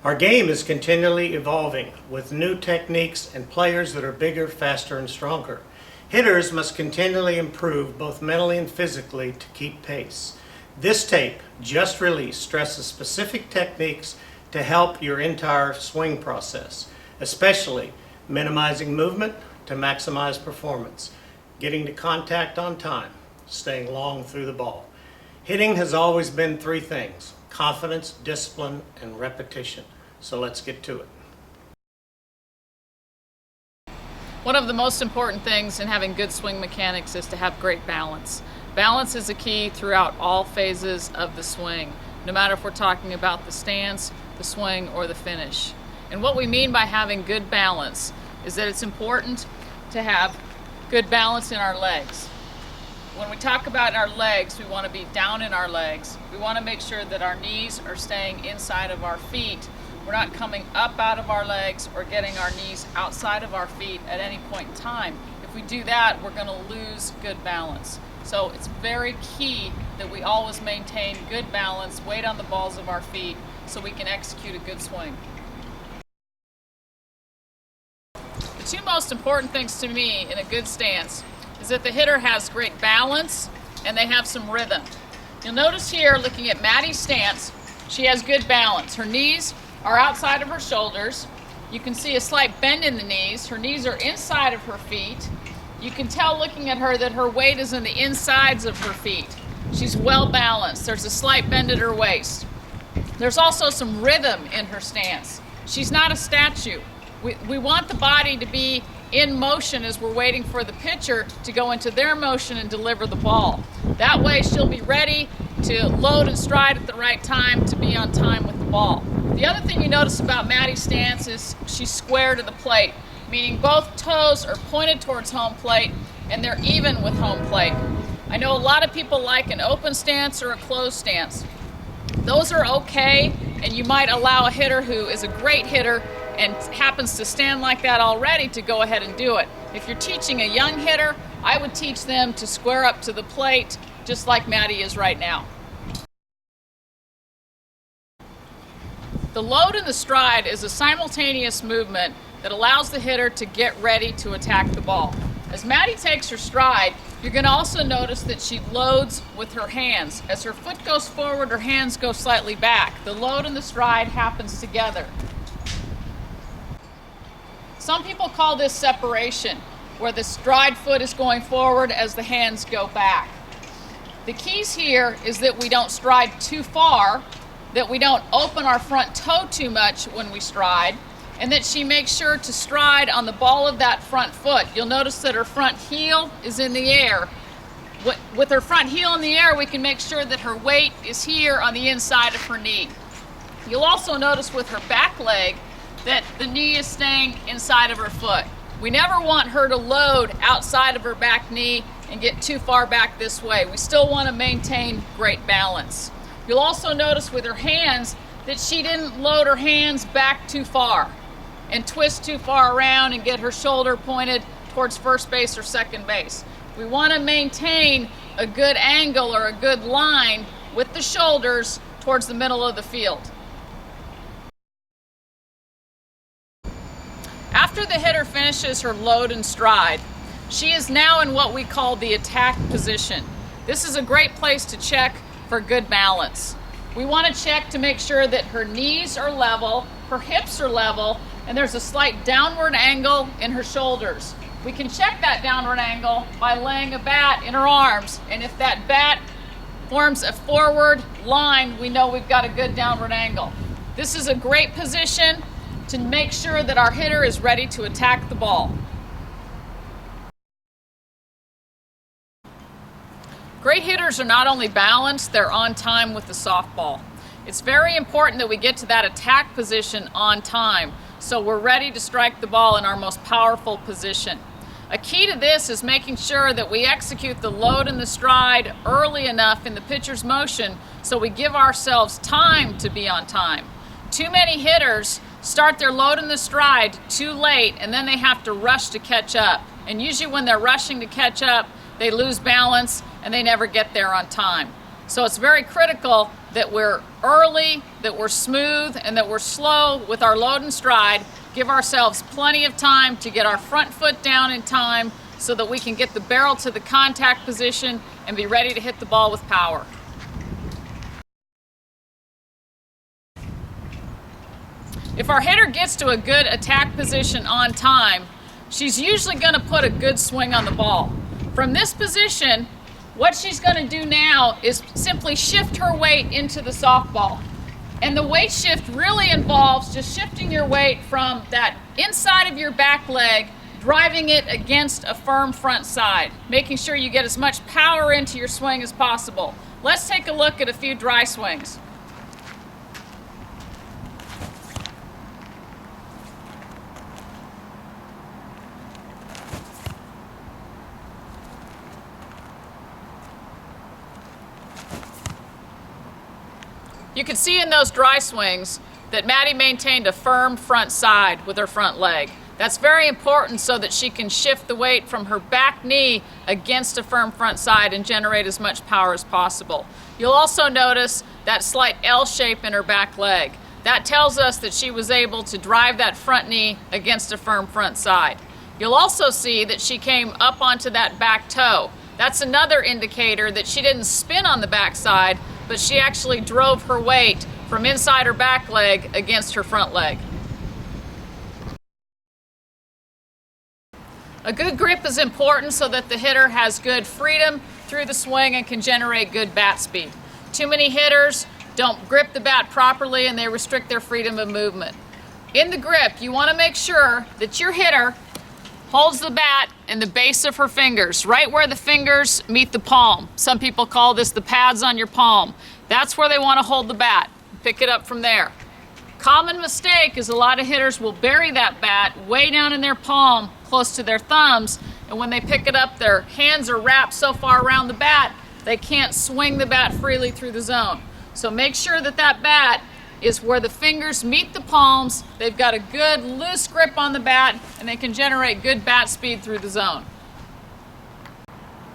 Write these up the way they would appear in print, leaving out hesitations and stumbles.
Our game is continually evolving with new techniques and players that are bigger, faster, and stronger. Hitters must continually improve both mentally and physically to keep pace. This tape, just released, stresses specific techniques to help your entire swing process, especially minimizing movement to maximize performance, getting to contact on time, staying long through the ball. Hitting has always been three things: confidence, discipline, and repetition. So let's get to it. One of the most important things in having good swing mechanics is to have great balance. Balance is a key throughout all phases of the swing, no matter if we're talking about the stance, the swing, or the finish. And what we mean by having good balance is that it's important to have good balance in our legs. When we talk about our legs, we want to be down in our legs. We want to make sure that our knees are staying inside of our feet. We're not coming up out of our legs or getting our knees outside of our feet at any point in time. If we do that, we're going to lose good balance. So it's very key that we always maintain good balance, weight on the balls of our feet, so we can execute a good swing. The two most important things to me in a good stance is that the hitter has great balance and they have some rhythm. You'll notice here, looking at Maddie's stance, she has good balance. Her knees are outside of her shoulders. You can see a slight bend in the knees. Her knees are inside of her feet. You can tell looking at her that her weight is in the insides of her feet. She's well balanced. There's a slight bend at her waist. There's also some rhythm in her stance. She's not a statue. We want the body to be in motion as we're waiting for the pitcher to go into their motion and deliver the ball. That way she'll be ready to load and stride at the right time to be on time with the ball. The other thing you notice about Maddie's stance is she's square to the plate, meaning both toes are pointed towards home plate and they're even with home plate. I know a lot of people like an open stance or a closed stance. Those are okay, and you might allow a hitter who is a great hitter and happens to stand like that already to go ahead and do it. If you're teaching a young hitter, I would teach them to square up to the plate just like Maddie is right now. The load and the stride is a simultaneous movement that allows the hitter to get ready to attack the ball. As Maddie takes her stride, you're going to also notice that she loads with her hands. As her foot goes forward, her hands go slightly back. The load and the stride happens together. Some people call this separation, where the stride foot is going forward as the hands go back. The keys here is that we don't stride too far, that we don't open our front toe too much when we stride, and that she makes sure to stride on the ball of that front foot. You'll notice that her front heel is in the air. With her front heel in the air, we can make sure that her weight is here on the inside of her knee. You'll also notice with her back leg that the knee is staying inside of her foot. We never want her to load outside of her back knee and get too far back this way. We still want to maintain great balance. You'll also notice with her hands that she didn't load her hands back too far and twist too far around and get her shoulder pointed towards first base or second base. We want to maintain a good angle or a good line with the shoulders towards the middle of the field. After the hitter finishes her load and stride, she is now in what we call the attack position. This is a great place to check for good balance. We want to check to make sure that her knees are level, her hips are level, and there's a slight downward angle in her shoulders. We can check that downward angle by laying a bat in her arms, and if that bat forms a forward line, we know we've got a good downward angle. This is a great position to make sure that our hitter is ready to attack the ball. Great hitters are not only balanced, they're on time with the softball. It's very important that we get to that attack position on time, so we're ready to strike the ball in our most powerful position. A key to this is making sure that we execute the load and the stride early enough in the pitcher's motion so we give ourselves time to be on time. Too many hitters start their load and the stride too late, and then they have to rush to catch up. And usually when they're rushing to catch up, they lose balance and they never get there on time. So it's very critical that we're early, that we're smooth, and that we're slow with our load and stride. Give ourselves plenty of time to get our front foot down in time so that we can get the barrel to the contact position and be ready to hit the ball with power. If our hitter gets to a good attack position on time, she's usually going to put a good swing on the ball. From this position, what she's going to do now is simply shift her weight into the softball. And the weight shift really involves just shifting your weight from that inside of your back leg, driving it against a firm front side, making sure you get as much power into your swing as possible. Let's take a look at a few dry swings. You can see in those dry swings that Maddie maintained a firm front side with her front leg. That's very important so that she can shift the weight from her back knee against a firm front side and generate as much power as possible. You'll also notice that slight L shape in her back leg. That tells us that she was able to drive that front knee against a firm front side. You'll also see that she came up onto that back toe. That's another indicator that she didn't spin on the back side, but she actually drove her weight from inside her back leg against her front leg. A good grip is important so that the hitter has good freedom through the swing and can generate good bat speed. Too many hitters don't grip the bat properly and they restrict their freedom of movement. In the grip, you want to make sure that your hitter holds the bat in the base of her fingers, right where the fingers meet the palm. Some people call this the pads on your palm. That's where they want to hold the bat. Pick it up from there. Common mistake is a lot of hitters will bury that bat way down in their palm, close to their thumbs, and when they pick it up, their hands are wrapped so far around the bat, they can't swing the bat freely through the zone. So make sure that that bat is where the fingers meet the palms, they've got a good loose grip on the bat, and they can generate good bat speed through the zone.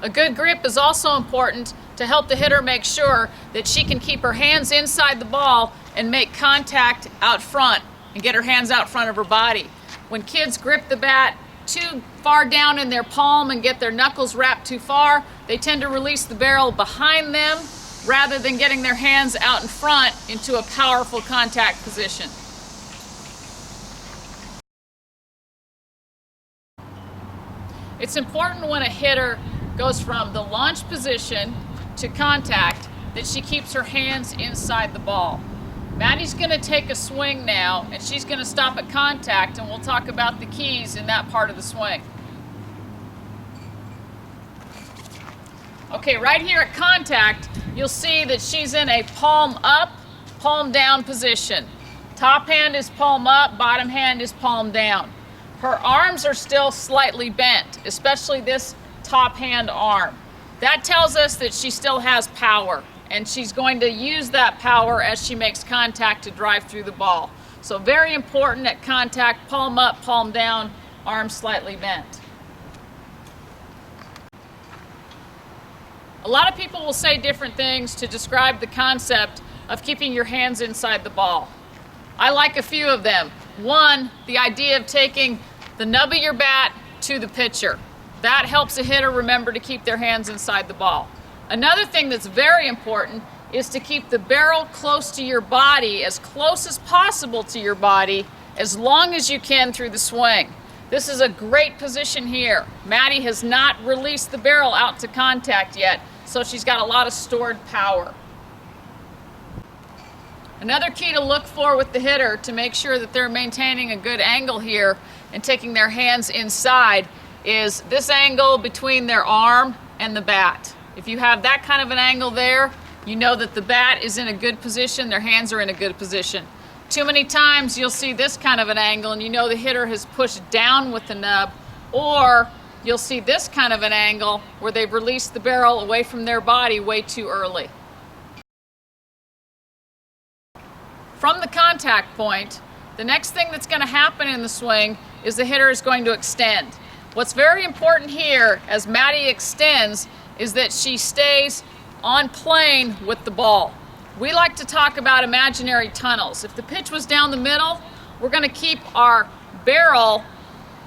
A good grip is also important to help the hitter make sure that she can keep her hands inside the ball and make contact out front and get her hands out front of her body. When kids grip the bat too far down in their palm and get their knuckles wrapped too far, they tend to release the barrel behind them rather than getting their hands out in front into a powerful contact position. It's important when a hitter goes from the launch position to contact that she keeps her hands inside the ball. Maddie's going to take a swing now, and she's going to stop at contact, and we'll talk about the keys in that part of the swing. Okay, right here at contact, you'll see that she's in a palm up, palm down position. Top hand is palm up, bottom hand is palm down. Her arms are still slightly bent, especially this top hand arm. That tells us that she still has power, and she's going to use that power as she makes contact to drive through the ball. So very important at contact, palm up, palm down, arms slightly bent. A lot of people will say different things to describe the concept of keeping your hands inside the ball. I like a few of them. One, the idea of taking the nub of your bat to the pitcher. That helps a hitter remember to keep their hands inside the ball. Another thing that's very important is to keep the barrel close to your body, as close as possible to your body, as long as you can through the swing. This is a great position here. Maddie has not released the barrel out to contact yet, so she's got a lot of stored power. Another key to look for with the hitter to make sure that they're maintaining a good angle here and taking their hands inside is this angle between their arm and the bat. If you have that kind of an angle there, you know that the bat is in a good position, their hands are in a good position. Too many times you'll see this kind of an angle and you know the hitter has pushed down with the nub, or you'll see this kind of an angle where they've released the barrel away from their body way too early. From the contact point, the next thing that's going to happen in the swing is the hitter is going to extend. What's very important here as Maddie extends is that she stays on plane with the ball. We like to talk about imaginary tunnels. If the pitch was down the middle, we're going to keep our barrel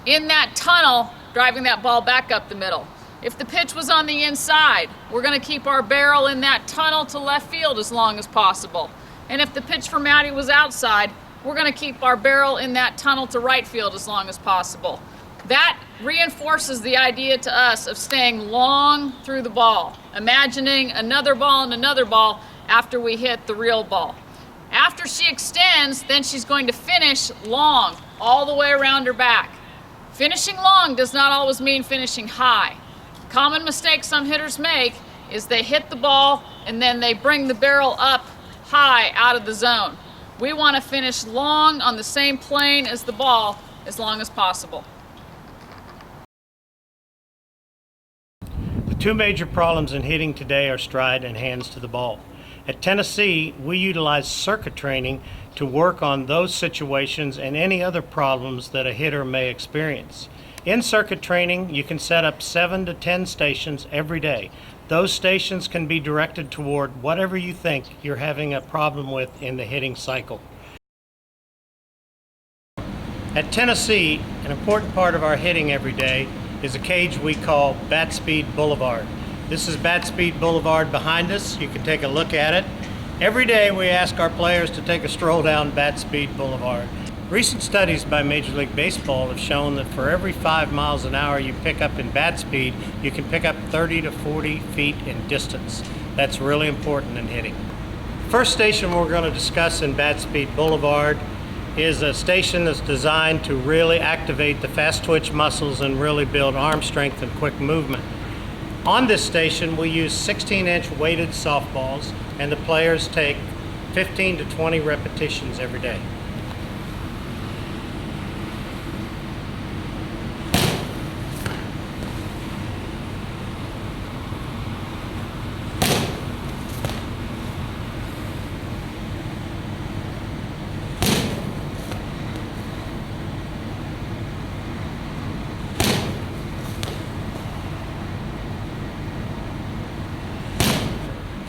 in that tunnel, driving that ball back up the middle. If the pitch was on the inside, we're going to keep our barrel in that tunnel to left field as long as possible. And if the pitch for Maddie was outside, we're going to keep our barrel in that tunnel to right field as long as possible. That reinforces the idea to us of staying long through the ball, imagining another ball and another ball after we hit the real ball. After she extends, then she's going to finish long all the way around her back. Finishing long does not always mean finishing high. Common mistake some hitters make is they hit the ball and then they bring the barrel up high out of the zone. We want to finish long on the same plane as the ball as long as possible. The two major problems in hitting today are stride and hands to the ball. At Tennessee, we utilize circuit training to work on those situations and any other problems that a hitter may experience. In circuit training, you can set up 7 to 10 stations every day. Those stations can be directed toward whatever you think you're having a problem with in the hitting cycle. At Tennessee, an important part of our hitting every day is a cage we call Bat Speed Boulevard. This is Bat Speed Boulevard behind us. You can take a look at it. Every day we ask our players to take a stroll down Bat Speed Boulevard. Recent studies by Major League Baseball have shown that for every 5 miles an hour you pick up in bat speed, you can pick up 30 to 40 feet in distance. That's really important in hitting. First station we're going to discuss in Bat Speed Boulevard is a station that's designed to really activate the fast twitch muscles and really build arm strength and quick movement. On this station we use 16-inch weighted softballs, and the players take 15 to 20 repetitions every day.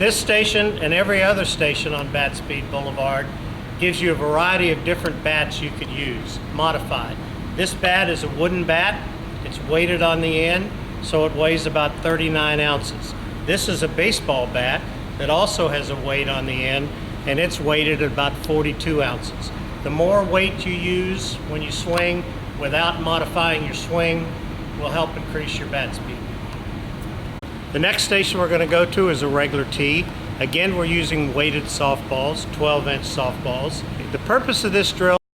This station and every other station on Bat Speed Boulevard gives you a variety of different bats you could use, modified. This bat is a wooden bat. It's weighted on the end, so it weighs about 39 ounces. This is a baseball bat that also has a weight on the end, and it's weighted at about 42 ounces. The more weight you use when you swing without modifying your swing will help increase your bat speed. The next station we're going to go to is a regular tee. Again, we're using weighted softballs, 12-inch softballs. The purpose of this drill